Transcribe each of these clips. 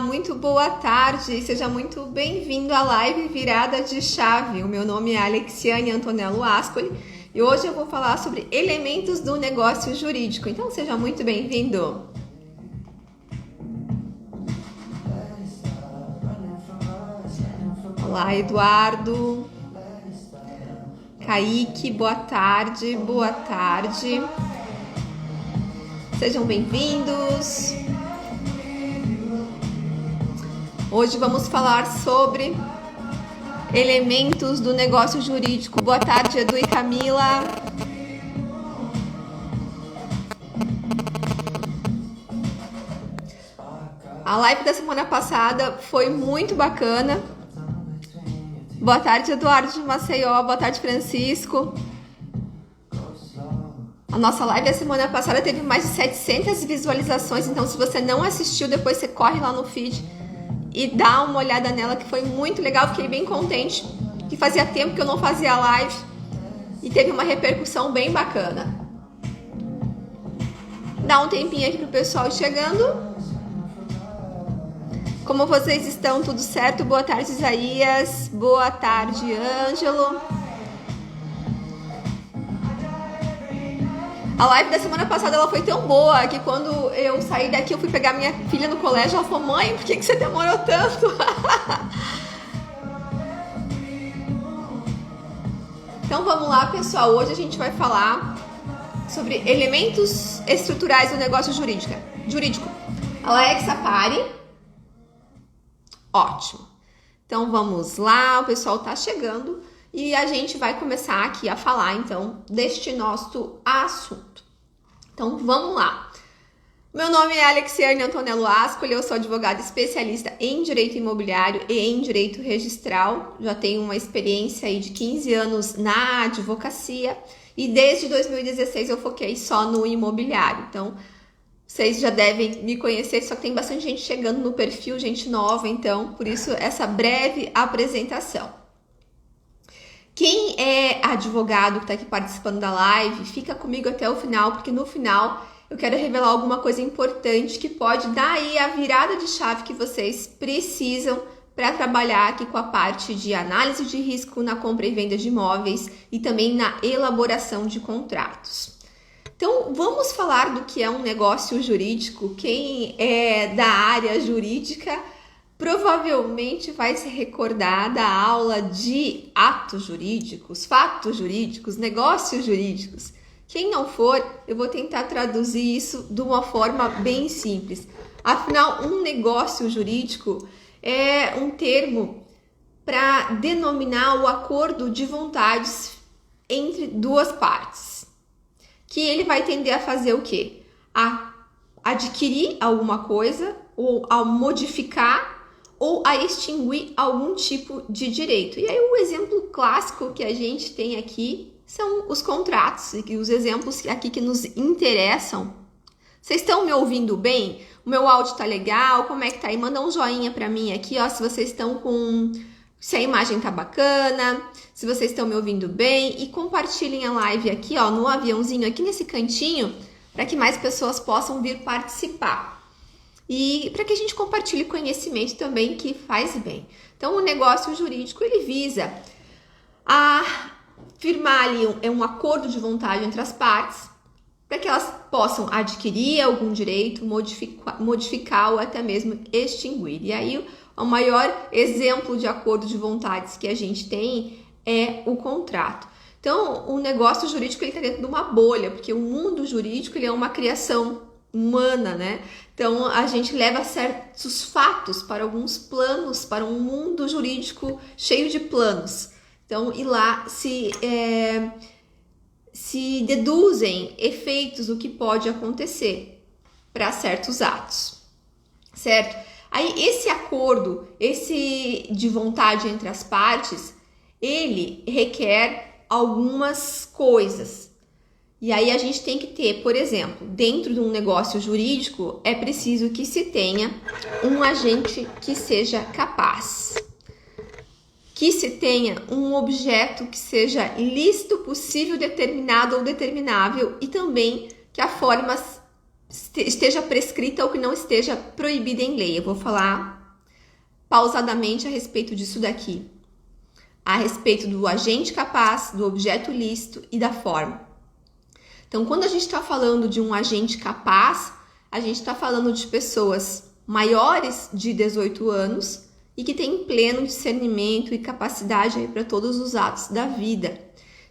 Muito boa tarde, seja muito bem-vindo à live Virada de Chave. O meu nome é Alexiane Antonello Ascoli e hoje eu vou falar sobre elementos do negócio jurídico. Então seja muito bem-vindo. Olá, Eduardo. Kaique, boa tarde, boa tarde. Sejam bem-vindos. Hoje vamos falar sobre elementos do negócio jurídico. Boa tarde, Edu e Camila. A live da semana passada foi muito bacana. Boa tarde, Eduardo de Maceió. Boa tarde, Francisco. A nossa live da semana passada teve mais de 700 visualizações, então se você não assistiu, depois você corre lá no feed e dá uma olhada nela, que foi muito legal. Fiquei bem contente, que fazia tempo que eu não fazia live e teve uma repercussão bem bacana. Dá um tempinho aqui pro pessoal ir chegando. Como vocês estão? Tudo certo? Boa tarde, Isaías. Boa tarde, Ângelo. A live da semana passada ela foi tão boa que quando eu saí daqui, eu fui pegar minha filha no colégio, ela falou: mãe, por que você demorou tanto? Então vamos lá, pessoal. Hoje a gente vai falar sobre elementos estruturais do negócio jurídico. Alexa, pare. Ótimo. Então vamos lá, o pessoal tá chegando e a gente vai começar aqui a falar então deste nosso assunto. Então vamos lá. Meu nome é Alexiane Antonello Ascoli, eu sou advogada especialista em direito imobiliário e em direito registral. Já tenho uma experiência aí de 15 anos na advocacia e desde 2016 eu foquei só no imobiliário. Então vocês já devem me conhecer, só que tem bastante gente chegando no perfil, gente nova, então por isso essa breve apresentação. Quem é advogado que está aqui participando da live, fica comigo até o final, porque no final eu quero revelar alguma coisa importante que pode dar aí a virada de chave que vocês precisam para trabalhar aqui com a parte de análise de risco na compra e venda de imóveis e também na elaboração de contratos. Então, vamos falar do que é um negócio jurídico. Quem é da área jurídica provavelmente vai se recordar da aula de atos jurídicos, fatos jurídicos, negócios jurídicos. Quem não for, eu vou tentar traduzir isso de uma forma bem simples. Afinal, um negócio jurídico é um termo para denominar o acordo de vontades entre duas partes, que ele vai tender a fazer o quê? A adquirir alguma coisa, ou a modificar, ou a extinguir algum tipo de direito. E aí o exemplo clássico que a gente tem aqui são os contratos, e os exemplos aqui que nos interessam. Vocês estão me ouvindo bem? O meu áudio tá legal? Como é que tá aí? Manda um joinha pra mim aqui, ó, se vocês estão com... se a imagem tá bacana, se vocês estão me ouvindo bem, e compartilhem a live aqui, ó, no aviãozinho, aqui nesse cantinho, para que mais pessoas possam vir participar. E para que a gente compartilhe conhecimento também, que faz bem. Então, o negócio jurídico, ele visa a firmar ali um acordo de vontade entre as partes, para que elas possam adquirir algum direito, modificar ou até mesmo extinguir. E aí, o maior exemplo de acordo de vontades que a gente tem é o contrato. Então, o negócio jurídico está dentro de uma bolha, porque o mundo jurídico ele é uma criação humana, né? Então, a gente leva certos fatos para alguns planos, para um mundo jurídico cheio de planos. Então, e lá se deduzem efeitos do que pode acontecer para certos atos, certo? Aí, esse acordo, esse de vontade entre as partes, ele requer algumas coisas. E aí a gente tem que ter, por exemplo, dentro de um negócio jurídico, é preciso que se tenha um agente que seja capaz, que se tenha um objeto que seja lícito, possível, determinado ou determinável, e também que a forma esteja prescrita ou que não esteja proibida em lei. Eu vou falar pausadamente a respeito disso daqui. A respeito do agente capaz, do objeto lícito e da forma. Então, quando a gente está falando de um agente capaz, a gente está falando de pessoas maiores de 18 anos e que têm pleno discernimento e capacidade para todos os atos da vida.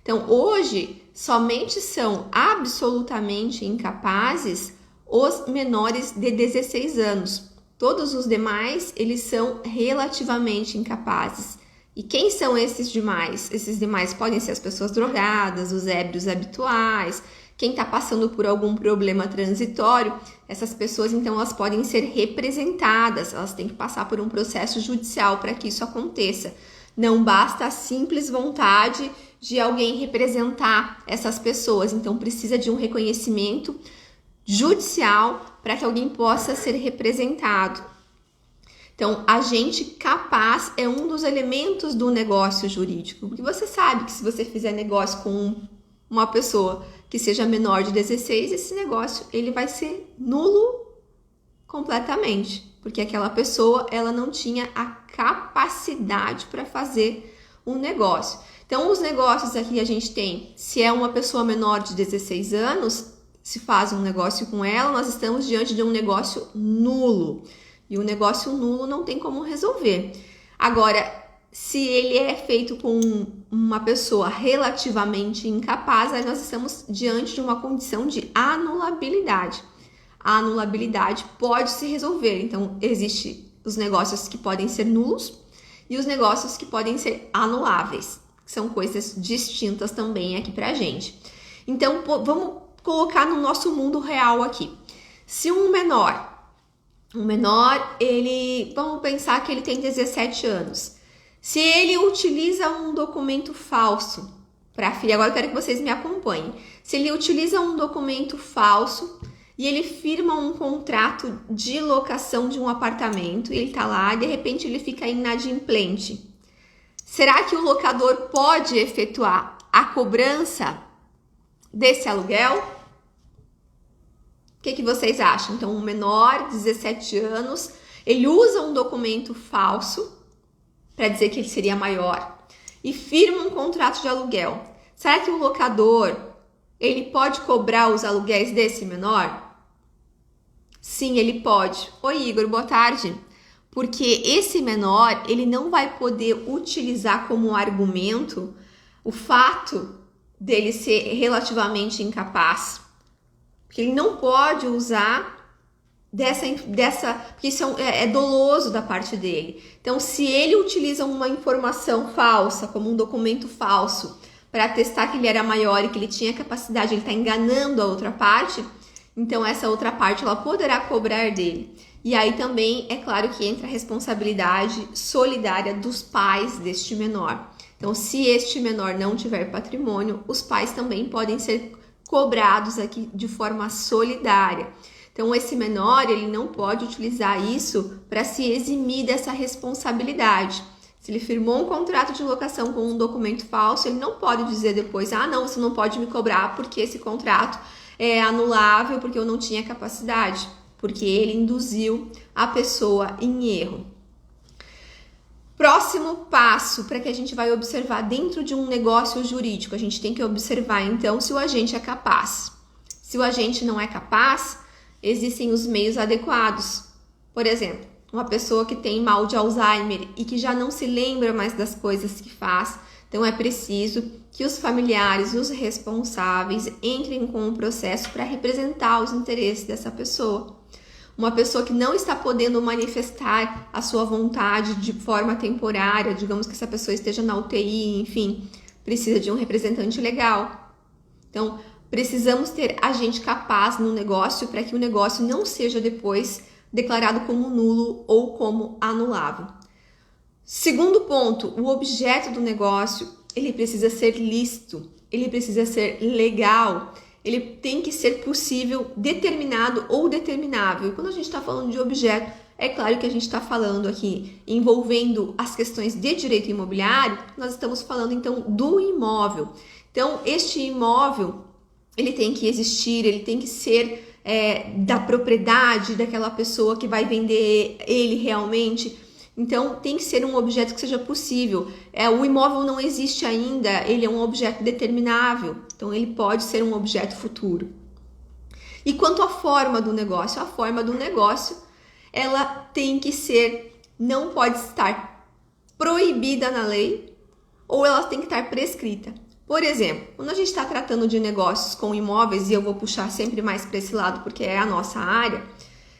Então, hoje, somente são absolutamente incapazes os menores de 16 anos. Todos os demais, eles são relativamente incapazes. E quem são esses demais? Esses demais podem ser as pessoas drogadas, os ébrios habituais, quem está passando por algum problema transitório. Essas pessoas, então, elas podem ser representadas, elas têm que passar por um processo judicial para que isso aconteça. Não basta a simples vontade de alguém representar essas pessoas, então precisa de um reconhecimento judicial para que alguém possa ser representado. Então, agente capaz é um dos elementos do negócio jurídico, porque você sabe que se você fizer negócio com uma pessoa que seja menor de 16, esse negócio ele vai ser nulo completamente, porque aquela pessoa ela não tinha a capacidade para fazer um negócio. Então, os negócios aqui a gente tem, se é uma pessoa menor de 16 anos, se faz um negócio com ela, nós estamos diante de um negócio nulo. E o negócio nulo não tem como resolver. Agora, se ele é feito com uma pessoa relativamente incapaz, aí nós estamos diante de uma condição de anulabilidade. A anulabilidade pode se resolver. Então, existem os negócios que podem ser nulos e os negócios que podem ser anuláveis. São coisas distintas também aqui pra gente. Então, vamos colocar no nosso mundo real aqui. Se um menor, ele, vamos pensar que ele tem 17 anos. Se ele utiliza um documento falso para filha, agora eu quero que vocês me acompanhem. Se ele utiliza um documento falso e ele firma um contrato de locação de um apartamento, e ele tá lá e de repente ele fica inadimplente. Será que o locador pode efetuar a cobrança desse aluguel? O que vocês acham? Então, um menor, 17 anos, ele usa um documento falso para dizer que ele seria maior e firma um contrato de aluguel. Será que o locador ele pode cobrar os aluguéis desse menor? Sim, ele pode. Oi, Igor, boa tarde. Porque esse menor, ele não vai poder utilizar como argumento o fato dele ser relativamente incapaz. Porque ele não pode usar porque isso é doloso da parte dele. Então, se ele utiliza uma informação falsa, como um documento falso, para atestar que ele era maior e que ele tinha capacidade, ele está enganando a outra parte, então essa outra parte ela poderá cobrar dele. E aí também é claro que entra a responsabilidade solidária dos pais deste menor. Então, se este menor não tiver patrimônio, os pais também podem ser cobrados aqui de forma solidária. Então, esse menor, ele não pode utilizar isso para se eximir dessa responsabilidade. Se ele firmou um contrato de locação com um documento falso, ele não pode dizer depois, não, você não pode me cobrar porque esse contrato é anulável, porque eu não tinha capacidade, porque ele induziu a pessoa em erro. Próximo passo para que a gente vai observar dentro de um negócio jurídico, a gente tem que observar então se o agente é capaz. Se o agente não é capaz, existem os meios adequados. Por exemplo, uma pessoa que tem mal de Alzheimer e que já não se lembra mais das coisas que faz, então é preciso que os familiares, os responsáveis, entrem com o processo para representar os interesses dessa pessoa. Uma pessoa que não está podendo manifestar a sua vontade de forma temporária, digamos que essa pessoa esteja na UTI, enfim, precisa de um representante legal. Então, precisamos ter agente capaz no negócio para que o negócio não seja depois declarado como nulo ou como anulável. Segundo ponto, o objeto do negócio, ele precisa ser lícito, ele precisa ser legal, ele tem que ser possível, determinado ou determinável. E quando a gente está falando de objeto, é claro que a gente está falando aqui envolvendo as questões de direito imobiliário, nós estamos falando então do imóvel. Então, este imóvel, ele tem que existir, ele tem que ser da propriedade daquela pessoa que vai vender ele realmente. Então, tem que ser um objeto que seja possível. O imóvel não existe ainda, ele é um objeto determinável. Então, ele pode ser um objeto futuro. E quanto à forma do negócio? A forma do negócio, ela tem que ser, não pode estar proibida na lei, ou ela tem que estar prescrita. Por exemplo, quando a gente está tratando de negócios com imóveis, e eu vou puxar sempre mais para esse lado porque é a nossa área,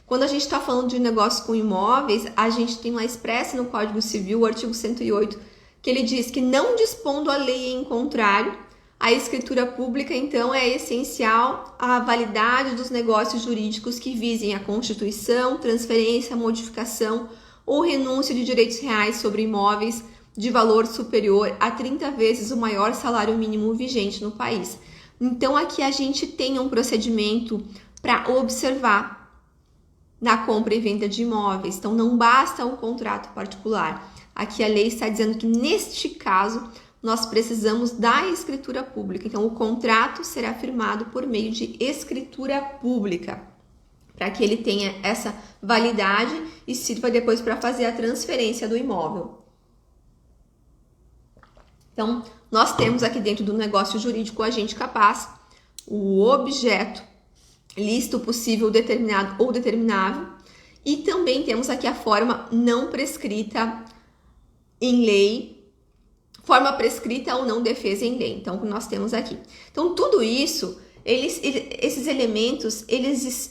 quando a gente está falando de negócios com imóveis, a gente tem lá expresso no Código Civil, o artigo 108, que ele diz que não dispondo a lei em contrário, a escritura pública, então, é essencial à validade dos negócios jurídicos que visem a constituição, transferência, modificação ou renúncia de direitos reais sobre imóveis de valor superior a 30 vezes o maior salário mínimo vigente no país. Então, aqui a gente tem um procedimento para observar na compra e venda de imóveis. Então, não basta o contrato particular. Aqui a lei está dizendo que, neste caso, nós precisamos da escritura pública. Então, o contrato será firmado por meio de escritura pública, para que ele tenha essa validade e sirva depois para fazer a transferência do imóvel. Então, nós temos aqui dentro do negócio jurídico o agente capaz, o objeto, lícito, possível, determinado ou determinável, e também temos aqui a forma não prescrita em lei, forma prescrita ou não defesa em lei. Então, o que nós temos aqui. Então, tudo isso, esses elementos,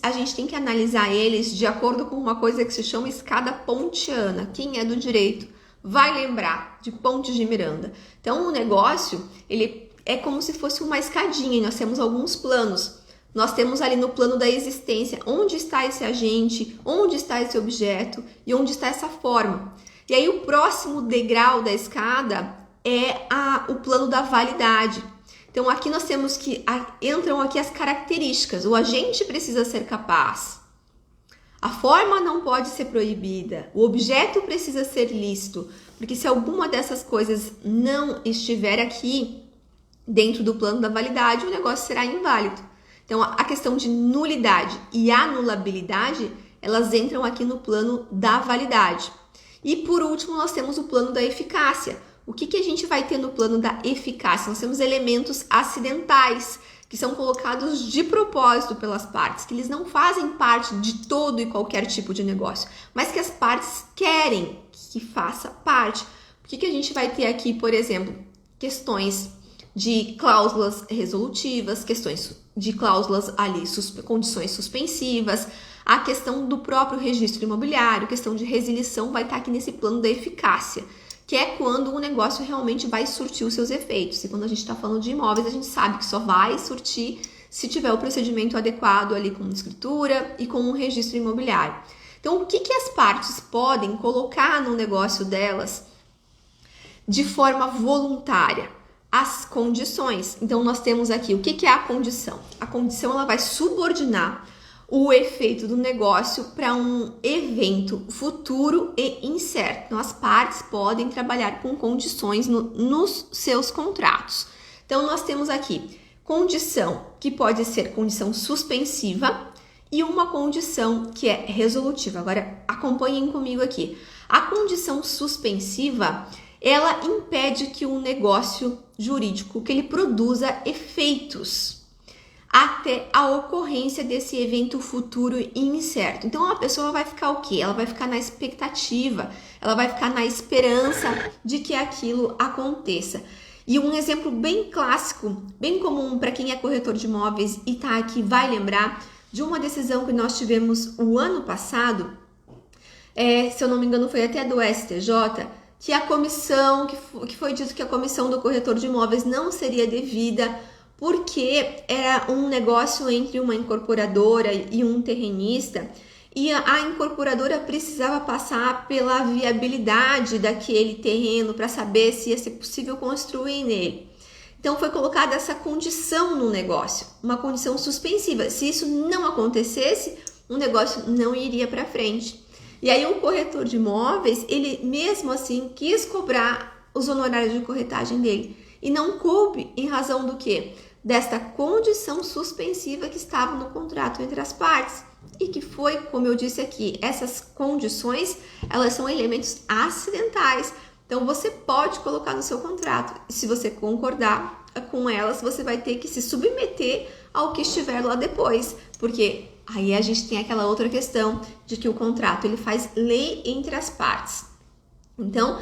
a gente tem que analisar eles de acordo com uma coisa que se chama escada pontiana. Quem é do direito vai lembrar de Pontes de Miranda. Então, o negócio, ele é como se fosse uma escadinha e nós temos alguns planos. Nós temos ali no plano da existência onde está esse agente, onde está esse objeto e onde está essa forma. E aí o próximo degrau da escada é o plano da validade. Então aqui nós temos que entram aqui as características. O agente precisa ser capaz. A forma não pode ser proibida. O objeto precisa ser lícito, porque se alguma dessas coisas não estiver aqui dentro do plano da validade, o negócio será inválido. Então, a questão de nulidade e anulabilidade, elas entram aqui no plano da validade. E, por último, nós temos o plano da eficácia. O que a gente vai ter no plano da eficácia? Nós temos elementos acidentais, que são colocados de propósito pelas partes, que eles não fazem parte de todo e qualquer tipo de negócio, mas que as partes querem que faça parte. O que a gente vai ter aqui, por exemplo, questões de cláusulas resolutivas, questões de cláusulas ali, condições suspensivas, a questão do próprio registro imobiliário, questão de resilição vai estar aqui nesse plano da eficácia, que é quando o negócio realmente vai surtir os seus efeitos. E quando a gente está falando de imóveis, a gente sabe que só vai surtir se tiver o procedimento adequado ali com escritura e com um registro imobiliário. Então, o que as partes podem colocar no negócio delas de forma voluntária? As condições. Então, nós temos aqui o que é a condição. A condição ela vai subordinar o efeito do negócio para um evento futuro e incerto. Então, as partes podem trabalhar com condições nos seus contratos. Então, nós temos aqui condição que pode ser condição suspensiva e uma condição que é resolutiva. Agora, acompanhem comigo aqui. A condição suspensiva, ela impede que um negócio jurídico que ele produza efeitos até a ocorrência desse evento futuro e incerto. Então, a pessoa vai ficar o quê? Ela vai ficar na expectativa, ela vai ficar na esperança de que aquilo aconteça. E um exemplo bem clássico, bem comum para quem é corretor de imóveis e tá aqui vai lembrar de uma decisão que nós tivemos o ano passado, se eu não me engano foi até do STJ, que a comissão, que foi dito que a comissão do corretor de imóveis não seria devida porque era um negócio entre uma incorporadora e um terrenista e a incorporadora precisava passar pela viabilidade daquele terreno para saber se ia ser possível construir nele. Então foi colocada essa condição no negócio, uma condição suspensiva. Se isso não acontecesse, o negócio não iria para frente. E aí o corretor de imóveis, ele mesmo assim quis cobrar os honorários de corretagem dele. E não coube em razão do quê? desta condição suspensiva que estava no contrato entre as partes e que foi, como eu disse aqui, essas condições, elas são elementos acidentais. Então, você pode colocar no seu contrato e se você concordar com elas, você vai ter que se submeter ao que estiver lá depois, porque aí a gente tem aquela outra questão de que o contrato ele faz lei entre as partes. Então,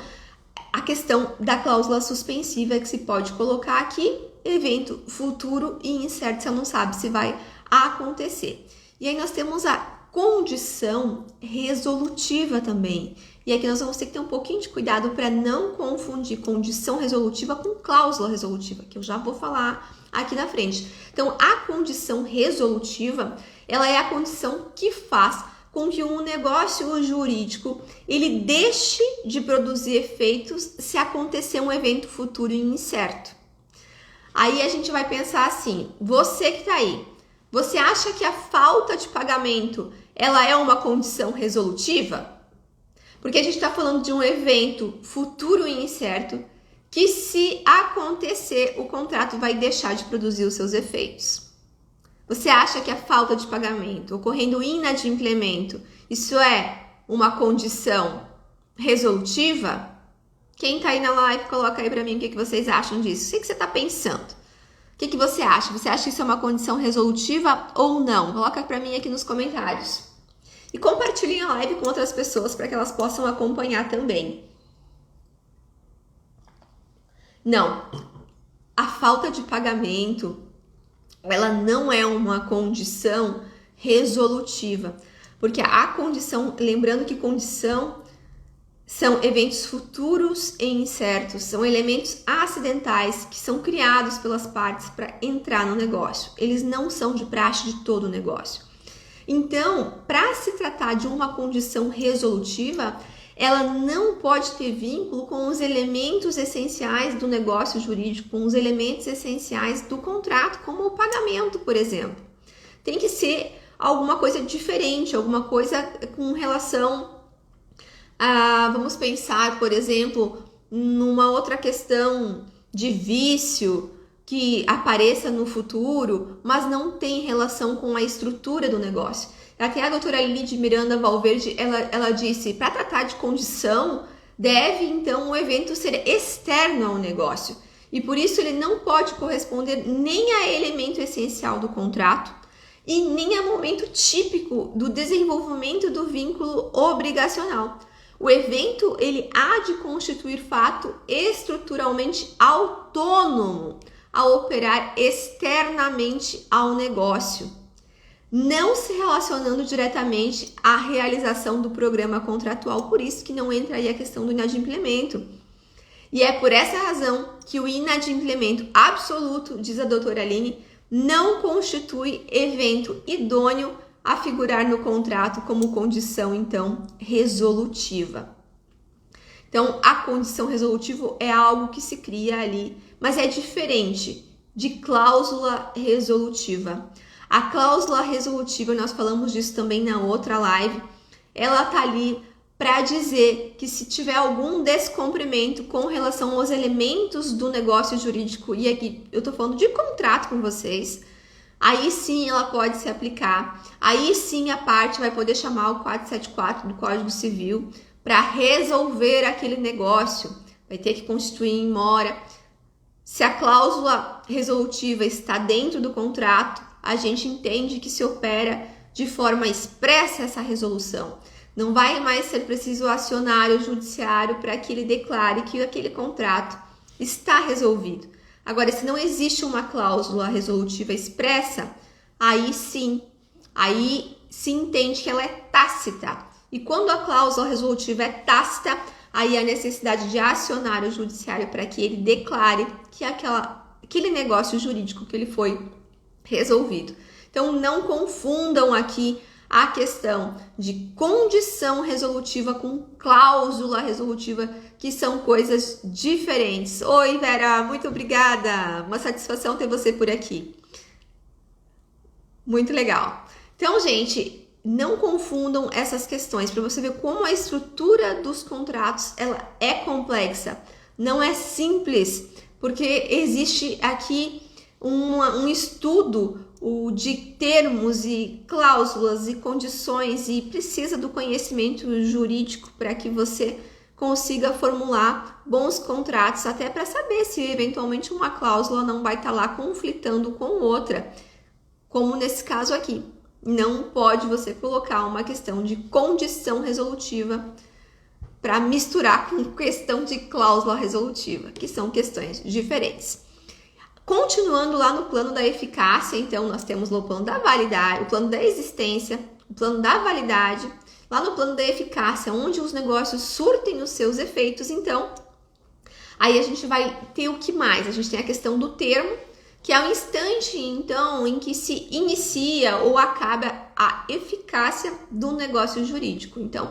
a questão da cláusula suspensiva que se pode colocar aqui, evento futuro e incerto, você não sabe se vai acontecer. E aí nós temos a condição resolutiva também. E aqui nós vamos ter que ter um pouquinho de cuidado para não confundir condição resolutiva com cláusula resolutiva, que eu já vou falar aqui na frente. Então, a condição resolutiva, ela é a condição que faz com que um negócio jurídico ele deixe de produzir efeitos se acontecer um evento futuro incerto. Aí a gente vai pensar assim, você que está aí, você acha que a falta de pagamento ela é uma condição resolutiva? Porque a gente está falando de um evento futuro e incerto que, se acontecer, o contrato vai deixar de produzir os seus efeitos. Você acha que a falta de pagamento, ocorrendo inadimplemento, isso é uma condição resolutiva? Quem está aí na live, coloca aí para mim o que vocês acham disso. O que você está pensando? O que você acha? Você acha que isso é uma condição resolutiva ou não? Coloca para mim aqui nos comentários. E compartilhem a live com outras pessoas para que elas possam acompanhar também. Não, a falta de pagamento, ela não é uma condição resolutiva. Porque a condição, lembrando que condição são eventos futuros e incertos, são elementos acidentais que são criados pelas partes para entrar no negócio. Eles não são de praxe de todo o negócio. Então, para se tratar de uma condição resolutiva, ela não pode ter vínculo com os elementos essenciais do negócio jurídico, com os elementos essenciais do contrato, como o pagamento, por exemplo. Tem que ser alguma coisa diferente, alguma coisa com relação a, vamos pensar, por exemplo, numa outra questão de vício que apareça no futuro, mas não tem relação com a estrutura do negócio. Até a doutora Lili Miranda Valverde, ela disse, para tratar de condição, deve então o evento ser externo ao negócio. E por isso ele não pode corresponder nem a elemento essencial do contrato e nem a momento típico do desenvolvimento do vínculo obrigacional. O evento ele há de constituir fato estruturalmente autônomo a operar externamente ao negócio, não se relacionando diretamente à realização do programa contratual, por isso que não entra aí a questão do inadimplemento. E é por essa razão que o inadimplemento absoluto, diz a doutora Aline, não constitui evento idôneo a figurar no contrato como condição, então, resolutiva. Então, a condição resolutiva é algo que se cria ali, mas é diferente de cláusula resolutiva. A cláusula resolutiva, nós falamos disso também na outra live, ela tá ali para dizer que se tiver algum descumprimento com relação aos elementos do negócio jurídico, e aqui eu tô falando de contrato com vocês, aí sim ela pode se aplicar, aí sim a parte vai poder chamar o 474 do Código Civil para resolver aquele negócio, vai ter que constituir em mora. Se a cláusula resolutiva está dentro do contrato, a gente entende que se opera de forma expressa essa resolução. Não vai mais ser preciso acionar o judiciário para que ele declare que aquele contrato está resolvido. Agora, se não existe uma cláusula resolutiva expressa, aí sim se entende que ela é tácita. E quando a cláusula resolutiva é tácita, aí a necessidade de acionar o judiciário para que ele declare que aquele negócio jurídico que ele foi resolvido. Então, não confundam aqui a questão de condição resolutiva com cláusula resolutiva, que são coisas diferentes. Oi, Vera, muito obrigada. Uma satisfação ter você por aqui. Muito legal. Então, gente, não confundam essas questões para você ver como a estrutura dos contratos ela é complexa. Não é simples, porque existe aqui um estudo de termos e cláusulas e condições e precisa do conhecimento jurídico para que você consiga formular bons contratos, até para saber se eventualmente uma cláusula não vai estar lá conflitando com outra, como nesse caso aqui. Não pode você colocar uma questão de condição resolutiva para misturar com questão de cláusula resolutiva, que são questões diferentes. Continuando lá no plano da eficácia, então nós temos o plano da validade, o plano da existência, o plano da validade, lá no plano da eficácia, onde os negócios surtem os seus efeitos, então, aí a gente vai ter o que mais? A gente tem a questão do termo, que é o instante, então, em que se inicia ou acaba a eficácia do negócio jurídico. Então,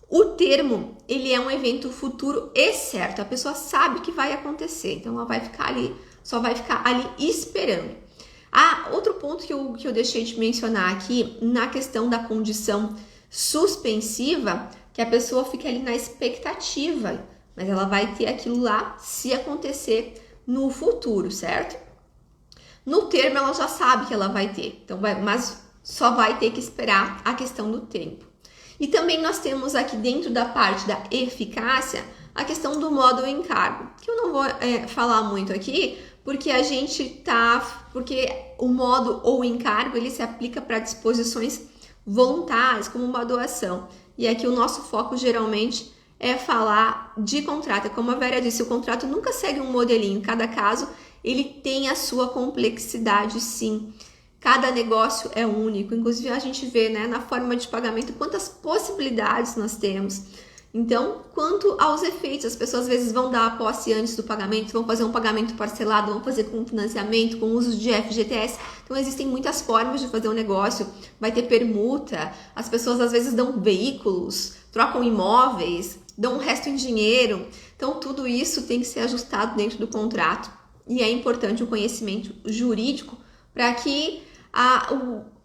o termo, ele é um evento futuro e certo, a pessoa sabe que vai acontecer, então ela vai ficar ali, só vai ficar ali esperando. Outro ponto que eu deixei de mencionar aqui, na questão da condição suspensiva, que a pessoa fica ali na expectativa, mas ela vai ter aquilo lá se acontecer no futuro, certo? No termo ela já sabe que ela vai ter, então mas só vai ter que esperar a questão do tempo. E também nós temos aqui dentro da parte da eficácia a questão do modo ou encargo, que eu não vou falar muito aqui, porque porque o modo ou encargo ele se aplica para disposições voluntárias, como uma doação. E aqui o nosso foco geralmente é falar de contrato. Como a Vera disse, o contrato nunca segue um modelinho, cada caso ele tem a sua complexidade, sim. Cada negócio é único, inclusive a gente vê, né, na forma de pagamento quantas possibilidades nós temos. Então, quanto aos efeitos, as pessoas às vezes vão dar a posse antes do pagamento, vão fazer um pagamento parcelado, vão fazer com financiamento, com uso de FGTS. Então, existem muitas formas de fazer um negócio, vai ter permuta, as pessoas às vezes dão veículos, trocam imóveis, dão o resto em dinheiro. Então, tudo isso tem que ser ajustado dentro do contrato e é importante o conhecimento jurídico para que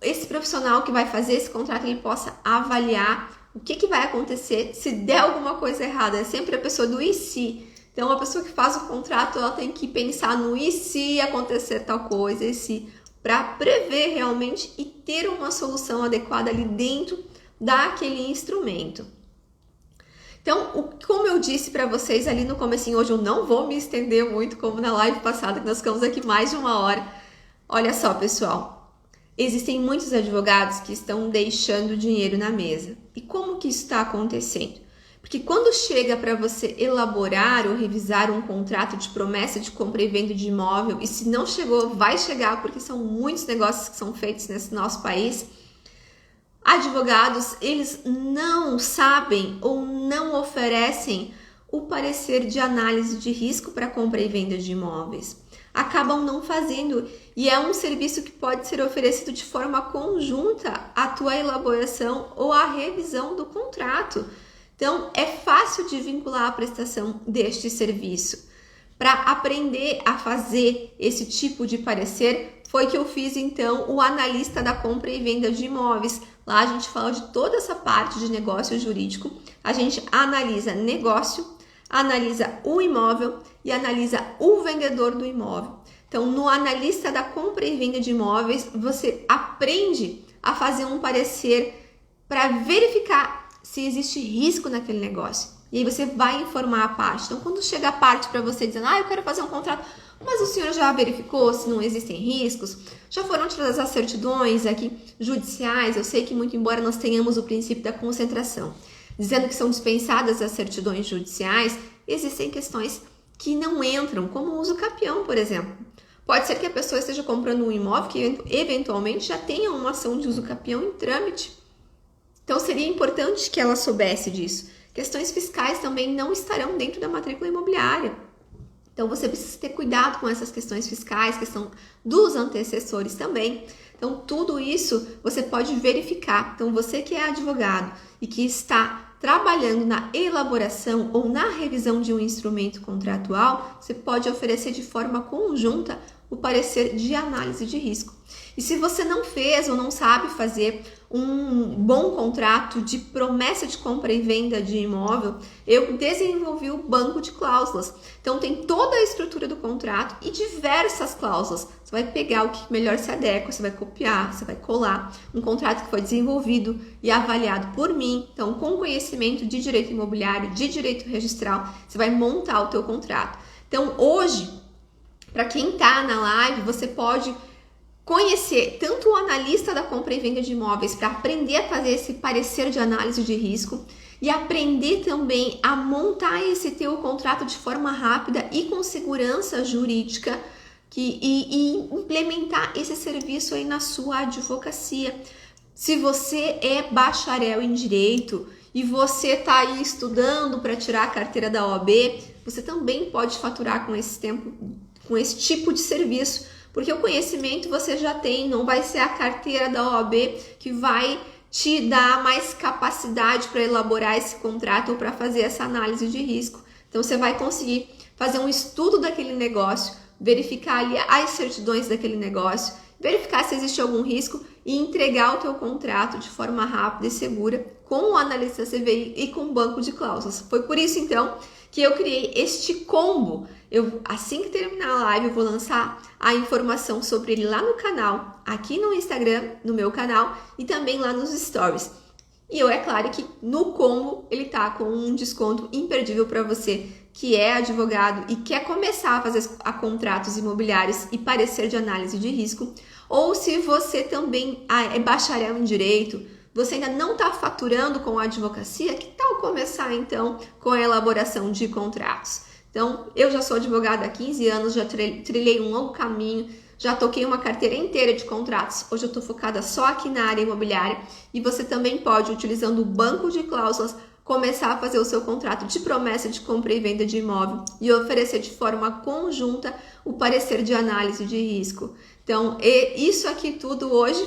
esse profissional que vai fazer esse contrato ele possa avaliar o que vai acontecer se der alguma coisa errada. É sempre a pessoa do e se. Então, a pessoa que faz o contrato, ela tem que pensar no e se acontecer tal coisa, e se, para prever realmente e ter uma solução adequada ali dentro daquele instrumento. Então, como eu disse para vocês ali no comecinho, hoje eu não vou me estender muito como na live passada, que nós ficamos aqui mais de 1 hora. Olha só, pessoal. Existem muitos advogados que estão deixando dinheiro na mesa. E como que isso está acontecendo? Porque quando chega para você elaborar ou revisar um contrato de promessa de compra e venda de imóvel, e se não chegou, vai chegar, porque são muitos negócios que são feitos nesse nosso país, advogados, eles não sabem ou não oferecem o parecer de análise de risco para compra e venda de imóveis. Acabam não fazendo e é um serviço que pode ser oferecido de forma conjunta à tua elaboração ou à revisão do contrato. Então, é fácil de vincular a prestação deste serviço. Para aprender a fazer esse tipo de parecer, foi que eu fiz então o analista da compra e venda de imóveis. Lá a gente fala de toda essa parte de negócio jurídico, a gente analisa negócio, analisa o imóvel e analisa o vendedor do imóvel. Então, no analista da compra e venda de imóveis, você aprende a fazer um parecer para verificar se existe risco naquele negócio. E aí você vai informar a parte. Então, quando chega a parte para você dizendo, eu quero fazer um contrato, mas o senhor já verificou se não existem riscos? Já foram tiradas as certidões aqui judiciais? Eu sei que muito embora nós tenhamos o princípio da concentração, dizendo que são dispensadas as certidões judiciais, existem questões que não entram, como o uso capião, por exemplo. Pode ser que a pessoa esteja comprando um imóvel que eventualmente já tenha uma ação de uso capião em trâmite. Então, seria importante que ela soubesse disso. Questões fiscais também não estarão dentro da matrícula imobiliária. Então, você precisa ter cuidado com essas questões fiscais, questão dos antecessores também. Então, tudo isso você pode verificar. Então, você que é advogado e que está trabalhando na elaboração ou na revisão de um instrumento contratual, você pode oferecer de forma conjunta o parecer de análise de risco. E se você não fez ou não sabe fazer um bom contrato de promessa de compra e venda de imóvel, eu desenvolvi o banco de cláusulas. Então tem toda a estrutura do contrato e diversas cláusulas. Você vai pegar o que melhor se adequa, você vai copiar, você vai colar. Um contrato que foi desenvolvido e avaliado por mim, então com conhecimento de direito imobiliário, de direito registral, você vai montar o teu contrato. Então hoje, para quem está na live, você pode conhecer tanto o analista da compra e venda de imóveis para aprender a fazer esse parecer de análise de risco e aprender também a montar esse teu contrato de forma rápida e com segurança jurídica e implementar esse serviço aí na sua advocacia. Se você é bacharel em direito e você está aí estudando para tirar a carteira da OAB, você também pode faturar com esse tempo, com esse tipo de serviço. Porque o conhecimento você já tem, não vai ser a carteira da OAB que vai te dar mais capacidade para elaborar esse contrato ou para fazer essa análise de risco. Então você vai conseguir fazer um estudo daquele negócio, verificar ali as certidões daquele negócio, verificar se existe algum risco e entregar o teu contrato de forma rápida e segura com o analista CVI e com o banco de cláusulas. Foi por isso então que eu criei este combo. Assim que terminar a live, eu vou lançar a informação sobre ele lá no canal, aqui no Instagram, no meu canal e também lá nos stories. E é claro que no combo ele tá com um desconto imperdível para você que é advogado e quer começar a fazer contratos imobiliários e parecer de análise de risco, ou se você também é bacharel em direito, você ainda não está faturando com a advocacia, que tal começar então com a elaboração de contratos? Então, eu já sou advogada há 15 anos, já trilhei um longo caminho, já toquei uma carteira inteira de contratos. Hoje eu estou focada só aqui na área imobiliária e você também pode, utilizando o banco de cláusulas, começar a fazer o seu contrato de promessa de compra e venda de imóvel e oferecer de forma conjunta o parecer de análise de risco. Então, isso aqui tudo hoje,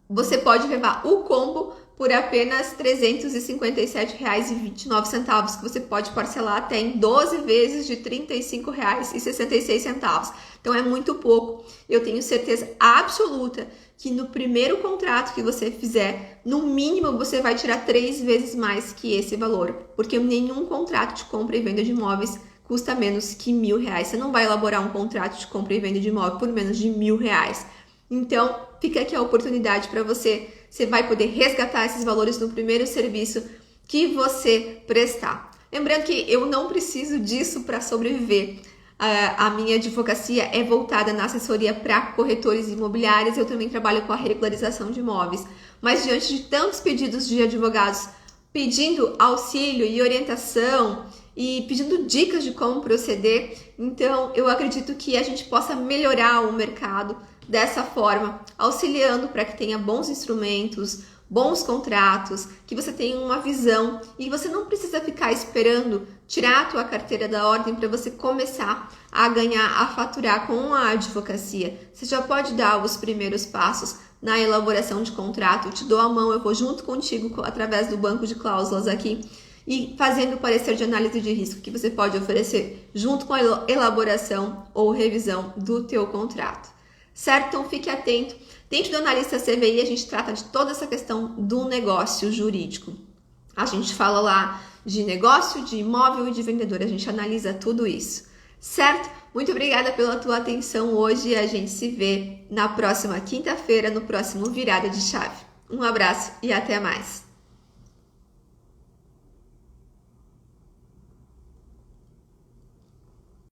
você pode levar o combo por apenas R$ 357,29, que você pode parcelar até em 12 vezes de R$ 35,66. Então é muito pouco. Eu tenho certeza absoluta que no primeiro contrato que você fizer, no mínimo você vai tirar 3 vezes mais que esse valor, porque nenhum contrato de compra e venda de imóveis custa menos que R$1.000. Você não vai elaborar um contrato de compra e venda de imóvel por menos de R$1.000. Então, fica aqui a oportunidade para você. Você vai poder resgatar esses valores no primeiro serviço que você prestar. Lembrando que eu não preciso disso para sobreviver. A minha advocacia é voltada na assessoria para corretores imobiliários. Eu também trabalho com a regularização de imóveis. Mas diante de tantos pedidos de advogados pedindo auxílio e orientação e pedindo dicas de como proceder, então eu acredito que a gente possa melhorar o mercado dessa forma, auxiliando para que tenha bons instrumentos, bons contratos, que você tenha uma visão e você não precisa ficar esperando tirar a tua carteira da ordem para você começar a ganhar, a faturar com a advocacia. Você já pode dar os primeiros passos na elaboração de contrato. Eu te dou a mão, eu vou junto contigo através do banco de cláusulas aqui e fazendo o parecer de análise de risco que você pode oferecer junto com a elaboração ou revisão do teu contrato. Certo? Então fique atento. Dentro do analista CVI a gente trata de toda essa questão do negócio jurídico. A gente fala lá de negócio, de imóvel e de vendedor. A gente analisa tudo isso. Certo? Muito obrigada pela tua atenção hoje e a gente se vê na próxima quinta-feira, no próximo Virada de Chave. Um abraço e até mais.